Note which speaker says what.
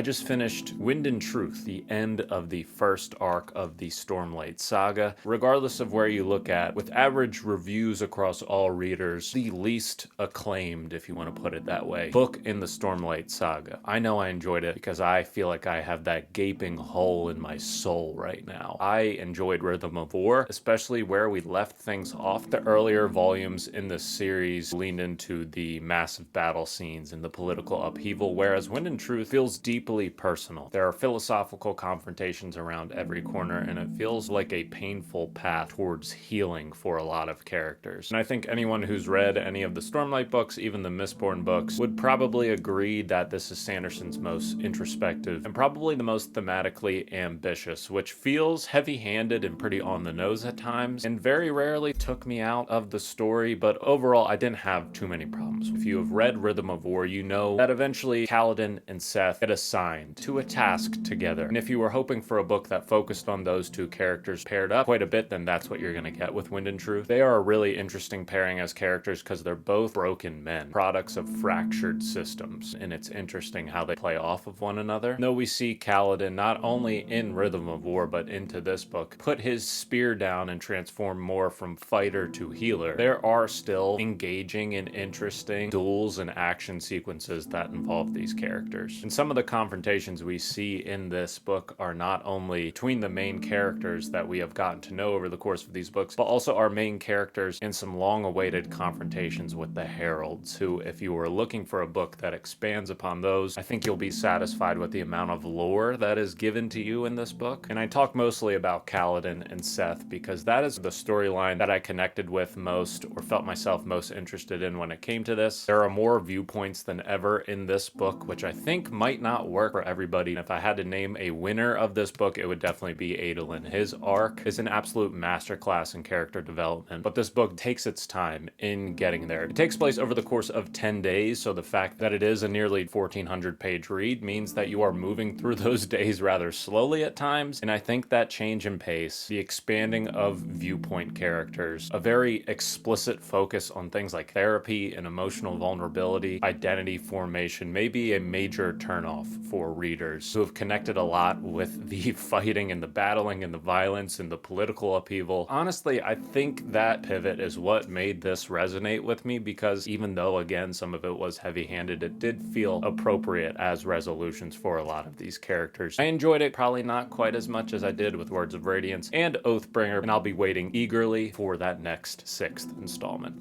Speaker 1: I just finished Wind and Truth, the end of the first arc of the Stormlight saga. Regardless of where you look at, with average reviews across all readers, the least acclaimed, if you want to put it that way, book in the Stormlight saga. I know I enjoyed it because I feel like I have that gaping hole in my soul right now. I enjoyed Rhythm of War, especially where we left things off. The earlier volumes in the series leaned into the massive battle scenes and the political upheaval, whereas Wind and Truth feels deeply personal. There are philosophical confrontations around every corner, and it feels like a painful path towards healing for a lot of characters. And I think anyone who's read any of the Stormlight books, even the Mistborn books, would probably agree that this is Sanderson's most introspective and probably the most thematically ambitious, which feels heavy-handed and pretty on the nose at times, and very rarely took me out of the story, but overall I didn't have too many problems. If you have read Rhythm of War, you know that eventually Kaladin and Seth get assigned to a task together. And if you were hoping for a book that focused on those two characters paired up quite a bit, then that's what you're going to get with Wind and Truth. They are a really interesting pairing as characters because they're both broken men, products of fractured systems, and it's interesting how they play off of one another. Though we see Kaladin not only in Rhythm of War, but into this book, put his spear down and transform more from fighter to healer, there are still engaging and interesting duels and action sequences that involve these characters. And some of the confrontations we see in this book are not only between the main characters that we have gotten to know over the course of these books, but also our main characters in some long-awaited confrontations with the Heralds, who, if you were looking for a book that expands upon those, I think you'll be satisfied with the amount of lore that is given to you in this book. And I talk mostly about Kaladin and Seth because that is the storyline that I connected with most or felt myself most interested in when it came to this. There are more viewpoints than ever in this book, which I think might not work for everybody. If I had to name a winner of this book, it would definitely be Adolin. His arc is an absolute masterclass in character development, but this book takes its time in getting there. It takes place over the course of 10 days, so the fact that it is a nearly 1,400-page read means that you are moving through those days rather slowly at times, and I think that change in pace, the expanding of viewpoint characters, a very explicit focus on things like therapy and emotional vulnerability, identity formation, may be a major turnoff for readers who have connected a lot with the fighting and the battling and the violence and the political upheaval. Honestly, I think that pivot is what made this resonate with me because even though, again, some of it was heavy-handed, it did feel appropriate as resolutions for a lot of these characters. I enjoyed it, probably not quite as much as I did with Words of Radiance and Oathbringer, and I'll be waiting eagerly for that next 6th installment.